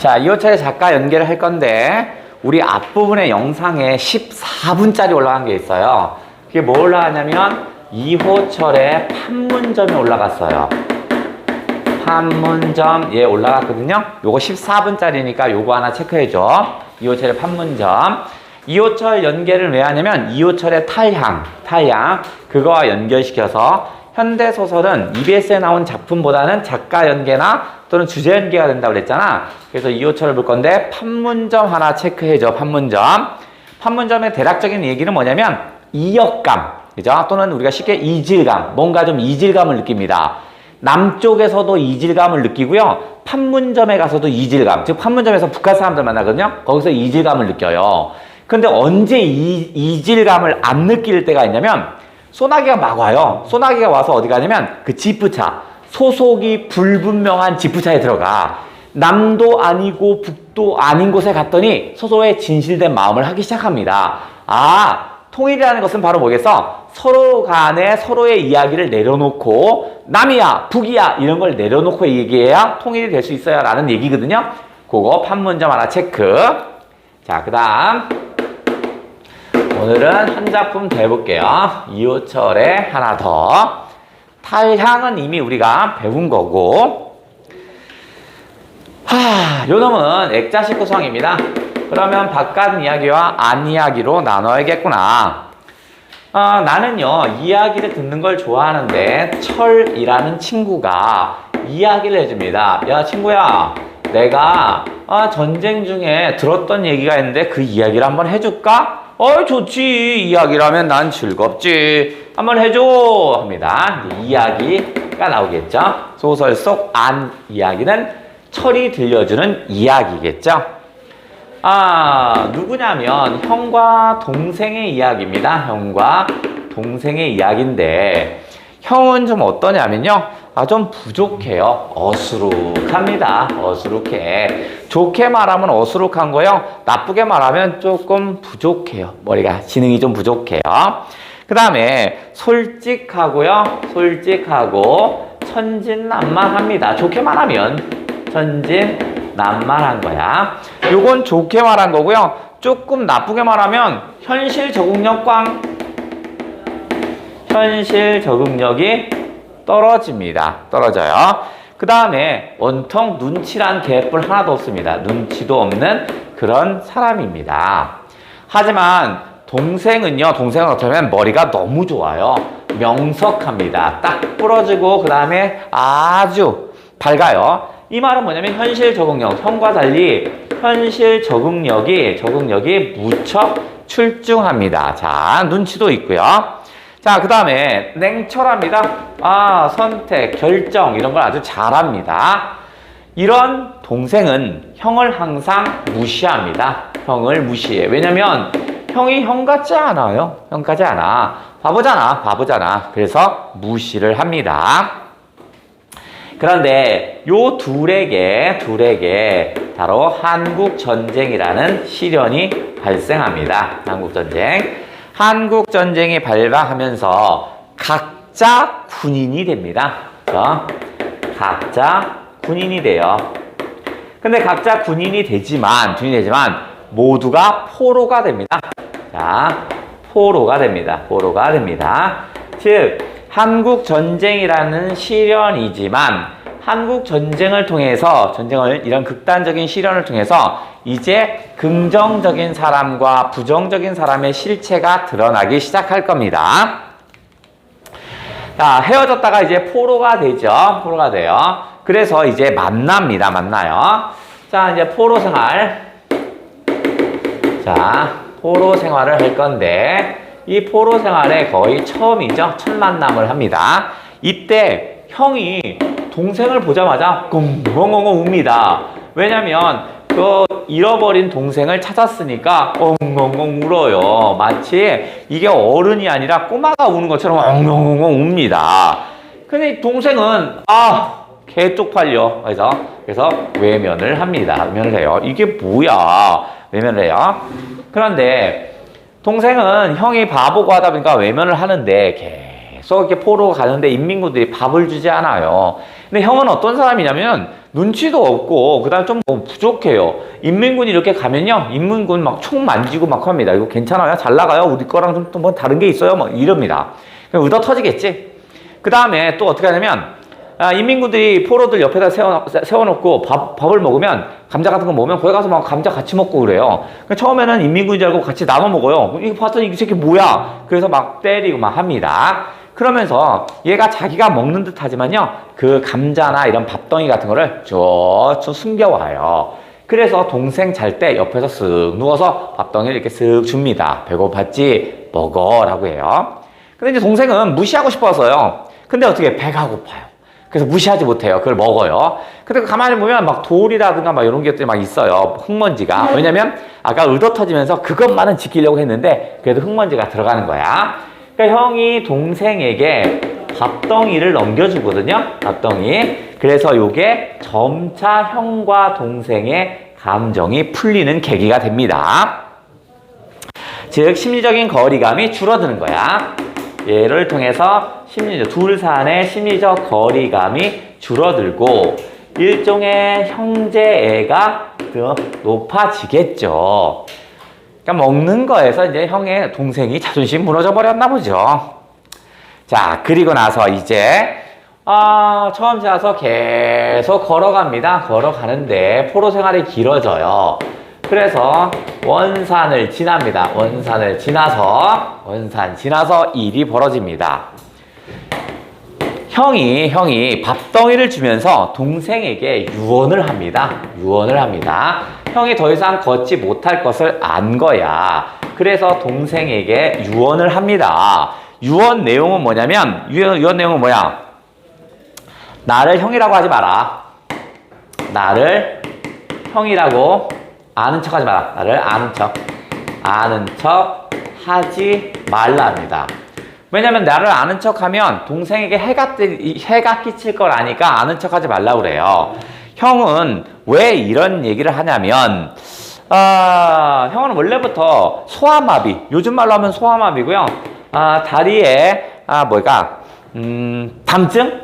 자, 이호철의 작가 연계를 할 건데 우리 앞부분의 영상에 14분짜리 올라간 게 있어요. 그게 뭐 올라가냐면 이호철의 판문점이 올라갔어요. 판문점 예 올라갔거든요. 요거 14분짜리니까 요거 하나 체크해줘. 이호철의 판문점. 이호철 연계를 왜 하냐면 이호철의 탈향 그거와 연결시켜서 현대소설은 EBS에 나온 작품보다는 작가 연계나 또는 주제 연계가 된다고 그랬잖아. 그래서 이호철을 볼 건데 판문점 하나 체크해줘. 판문점의 대략적인 얘기는 뭐냐면 이역감, 그죠? 또는 우리가 쉽게 이질감, 뭔가 좀 이질감을 느낍니다. 남쪽에서도 이질감을 느끼고요. 판문점에 가서도 이질감, 즉 판문점에서 북한 사람들 만나거든요. 거기서 이질감을 느껴요. 근데 언제 이질감을 안 느낄 때가 있냐면 소나기가 막 와요. 소나기가 와서 어디 가냐면 그 지프차, 소속이 불분명한 지프차에 들어가. 남도 아니고 북도 아닌 곳에 갔더니 스스로의 진실된 마음을 하기 시작합니다. 아, 통일이라는 것은 바로 뭐겠어? 서로 간에 서로의 이야기를 내려놓고 남이야 북이야 이런 걸 내려놓고 얘기해야 통일이 될 수 있어요 라는 얘기거든요. 그거 판문점 하나 체크. 자, 그 다음 오늘은 한 작품 더 해볼게요. 이호철의 하나 더. 탈향은 이미 우리가 배운 거고, 요 놈은 액자식 구성입니다. 그러면 바깥 이야기와 안 이야기로 나눠야겠구나. 나는요 이야기를 듣는 걸 좋아하는데 철이라는 친구가 이야기를 해줍니다. 야 친구야, 내가 전쟁 중에 들었던 얘기가 있는데 그 이야기를 한번 해줄까? 좋지. 이야기라면 난 즐겁지. 한번 해줘 합니다. 이야기가 나오겠죠. 소설 속 안 이야기는 철이 들려주는 이야기겠죠. 누구냐면 형과 동생의 이야기입니다. 형과 동생의 이야기인데 형은 좀 어떠냐면요. 좀 부족해요. 어수룩합니다. 어수룩해. 좋게 말하면 어수룩한 거요. 나쁘게 말하면 조금 부족해요. 머리가 지능이 좀 부족해요. 그 다음에 솔직하고요. 솔직하고 천진난만합니다. 좋게 말하면 천진난만한 거야. 요건 좋게 말한 거고요. 조금 나쁘게 말하면 현실 적응력 꽝. 현실 적응력이 떨어집니다. 떨어져요. 그 다음에 온통 눈치란 개뿔 하나도 없습니다. 눈치도 없는 그런 사람입니다. 하지만 동생은요. 동생은 어쩌면 머리가 너무 좋아요. 명석합니다. 딱 부러지고 그 다음에 아주 밝아요. 이 말은 뭐냐면 현실 적응력, 형과 달리 현실 적응력이 무척 출중합니다. 자, 눈치도 있고요. 자, 그 다음에 냉철합니다. 선택, 결정 이런 걸 아주 잘합니다. 이런 동생은 형을 항상 무시합니다. 형을 무시해. 왜냐면 형이 형 같지 않아요. 형 같지 않아. 바보잖아. 그래서 무시를 합니다. 그런데 요 둘에게 바로 한국전쟁이라는 시련이 발생합니다. 한국전쟁이 발생하면서 각자 군인이 됩니다. 그래서 각자 군인이 돼요. 근데 각자 군인이 되지만 모두가 포로가 됩니다. 자, 포로가 됩니다. 즉 한국전쟁이라는 시련이지만 한국전쟁을 통해서 이런 극단적인 시련을 통해서 이제 긍정적인 사람과 부정적인 사람의 실체가 드러나기 시작할 겁니다. 자, 헤어졌다가 이제 포로가 되죠. 포로가 돼요. 그래서 이제 만나요. 자, 이제 포로 생활. 자, 포로 생활을 할 건데 이 포로 생활의 거의 처음이죠. 첫 만남을 합니다. 이때 형이 동생을 보자마자 꽁꽁꽁 웁니다. 왜냐면 그 잃어버린 동생을 찾았으니까 엉엉엉 울어요. 마치 이게 어른이 아니라 꼬마가 우는 것처럼 엉엉엉 웁니다. 근데 동생은 개 쪽팔려. 그래서 외면을 합니다. 외면을 해요. 이게 뭐야? 외면을 해요. 그런데 동생은 형이 바보고 하다 보니까 외면을 하는데 계속 이렇게 포로 가는데 인민군들이 밥을 주지 않아요. 근데 형은 어떤 사람이냐면 눈치도 없고 그다음에 좀 부족해요. 인민군이 이렇게 가면요, 인민군 막 총 만지고 막 합니다. 이거 괜찮아요? 잘 나가요? 우리 거랑 좀 뭐 다른 게 있어요? 막 이럽니다. 그럼 의도 터지겠지. 그 다음에 또 어떻게 하냐면 인민군들이 포로들 옆에다 세워놓고 밥을 먹으면, 감자 같은 거 먹으면 거기 가서 막 감자 같이 먹고 그래요. 처음에는 인민군인 줄 알고 같이 나눠 먹어요. 이거 봤더니 이 새끼 뭐야? 그래서 막 때리고 막 합니다. 그러면서 얘가 자기가 먹는 듯 하지만요, 그 감자나 이런 밥덩이 같은 거를 쭉 숨겨와요. 그래서 동생 잘 때 옆에서 쓱 누워서 밥덩이를 이렇게 쓱 줍니다. 배고팠지? 먹어 라고 해요. 근데 이제 동생은 무시하고 싶어서요. 근데 어떻게 배가 고파요. 그래서 무시하지 못해요. 그걸 먹어요. 근데 가만히 보면 막 돌이라든가 막 이런 것들이 막 있어요. 흙먼지가. 왜냐면 아까 의도 터지면서 그것만은 지키려고 했는데 그래도 흙먼지가 들어가는 거야. 그러니까 형이 동생에게 밥덩이를 넘겨주거든요. 밥덩이. 그래서 요게 점차 형과 동생의 감정이 풀리는 계기가 됩니다. 즉 심리적인 거리감이 줄어드는 거야. 얘를 통해서 둘 사이의 심리적 거리감이 줄어들고 일종의 형제애가 더 높아지겠죠. 그러니까 먹는 거에서 이제 형의 동생이 자존심 무너져 버렸나 보죠. 자, 그리고 나서 이제 처음 자서 계속 걸어갑니다. 걸어가는데 포로 생활이 길어져요. 그래서 원산을 지납니다. 원산 지나서 일이 벌어집니다. 형이 밥덩이를 주면서 동생에게 유언을 합니다. 형이 더 이상 걷지 못할 것을 안 거야. 그래서 동생에게 유언을 합니다. 유언 내용은 뭐냐면, 유언 내용은 뭐야? 나를 형이라고 하지 마라. 나를 형이라고 아는 척 하지 마라. 나를 아는 척 하지 말랍니다. 왜냐면 나를 아는 척 하면 동생에게 해가 끼칠 걸 아니까 아는 척 하지 말라고 그래요. 형은 왜 이런 얘기를 하냐면, 형은 원래부터 소아마비, 요즘 말로 하면 소아마비고요. 다리에, 담증?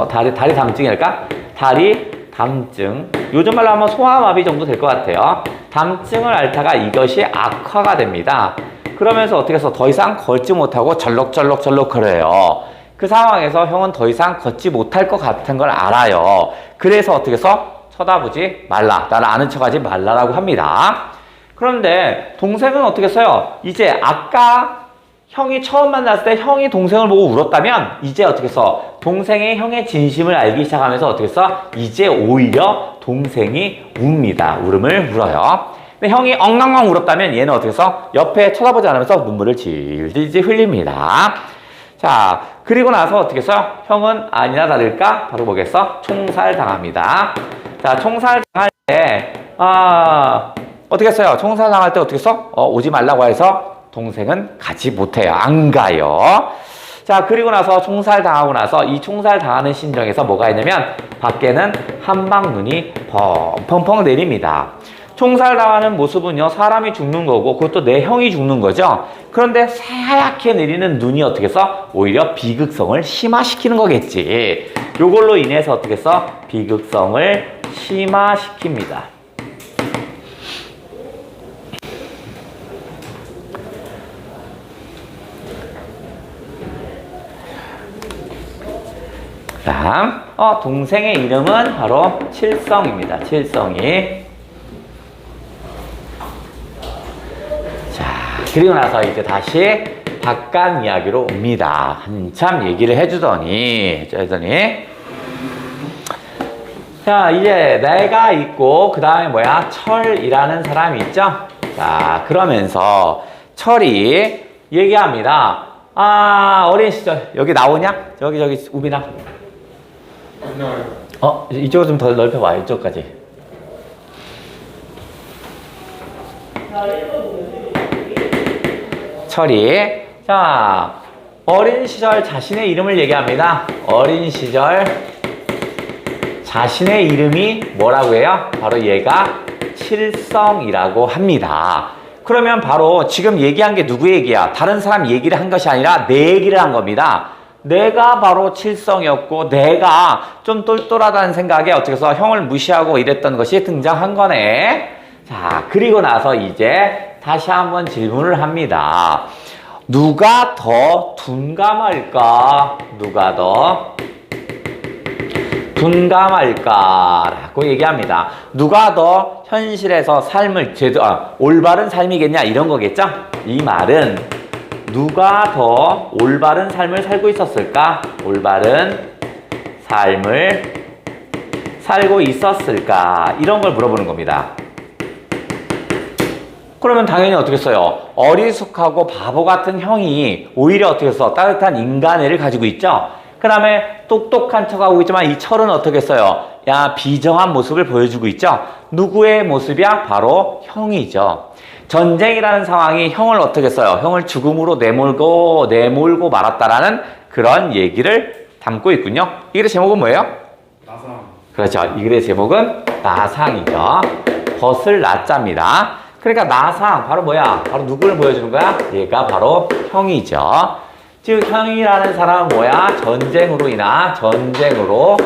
다리 담증일까? 다리 담증. 요즘 말로 하면 소아마비 정도 될 것 같아요. 담증을 앓다가 이것이 악화가 됩니다. 그러면서 어떻게 해서 더 이상 걷지 못하고 절럭절럭 거려요. 그 상황에서 형은 더 이상 걷지 못할 것 같은 걸 알아요. 그래서 어떻게 해서 쳐다보지 말라. 나를 아는 척하지 말라라고 합니다. 그런데 동생은 어떻게 했어요? 이제 아까 형이 처음 만났을 때 형이 동생을 보고 울었다면 이제 어떻게 해서 동생이 형의 진심을 알기 시작하면서 어떻게 해서 이제 오히려 동생이 웁니다. 울음을 울어요. 근데 형이 엉엉엉 울었다면 얘는 어떻게 해서 옆에 쳐다보지 않으면서 눈물을 질질 흘립니다. 자, 그리고 나서 어떻게 해서 형은 아니나 다를까 바로 뭐겠어? 총살당합니다. 자, 총살당할 때 어떻게 했어요? 총살당할 때 어떻게 해서 오지 말라고 해서 동생은 가지 못해요. 안 가요. 자, 그리고 나서 총살당하고 나서 이 총살당하는 심정에서 뭐가 있냐면 밖에는 한방눈이 펑펑 내립니다. 총살당하는 모습은요, 사람이 죽는 거고 그것도 내 형이 죽는 거죠. 그런데 새하얗게 내리는 눈이 어떻게 해서 오히려 비극성을 심화시키는 거겠지. 요걸로 인해서 어떻게 해서 비극성을 심화시킵니다. 다음, 동생의 이름은 바로 칠성입니다. 칠성이. 자, 그리고 나서 이제 다시 바깥 이야기로 옵니다. 한참 얘기를 해주더니, 자, 이제 내가 있고, 그 다음에 뭐야? 철이라는 사람이 있죠? 자, 그러면서 철이 얘기합니다. 어린 시절, 여기 나오냐? 저기, 우빈아. 안 나와요. 이쪽으로 좀 더 넓혀봐, 이쪽까지. 철이. 자, 어린 시절 자신의 이름을 얘기합니다. 어린 시절 자신의 이름이 뭐라고 해요? 바로 얘가 칠성이라고 합니다. 그러면 바로 지금 얘기한 게 누구 얘기야? 다른 사람 얘기를 한 것이 아니라 내 얘기를 한 겁니다. 내가 바로 칠성이었고 내가 좀 똘똘하다는 생각에 어떻게 해서 형을 무시하고 이랬던 것이 등장한 거네. 자, 그리고 나서 이제 다시 한번 질문을 합니다. 누가 더 둔감할까? 누가 더 둔감할까라고 얘기합니다. 누가 더 현실에서 삶을 올바른 삶이겠냐 이런 거겠죠? 이 말은 누가 더 올바른 삶을 살고 있었을까? 올바른 삶을 살고 있었을까? 이런 걸 물어보는 겁니다. 그러면 당연히 어떻게 써요? 어리숙하고 바보 같은 형이 오히려 어떻게 써? 따뜻한 인간애를 가지고 있죠? 그 다음에 똑똑한 척하고 있지만 이 철은 어떻게 써요? 야, 비정한 모습을 보여주고 있죠? 누구의 모습이야? 바로 형이죠. 전쟁이라는 상황이 형을 어떻게 써요? 형을 죽음으로 내몰고 말았다라는 그런 얘기를 담고 있군요. 이 글의 제목은 뭐예요? 나상. 그렇죠. 이 글의 제목은 나상이죠. 벗을 나자입니다. 그러니까 나상 바로 뭐야? 바로 누구를 보여주는 거야? 얘가 바로 형이죠. 즉 형이라는 사람은 뭐야? 전쟁으로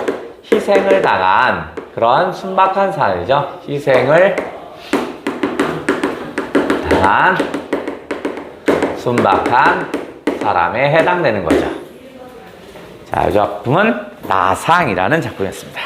희생을 당한 그런 순박한 사람이죠. 희생을 당한 순박한 사람에 해당되는 거죠. 자, 이 작품은 나상이라는 작품이었습니다.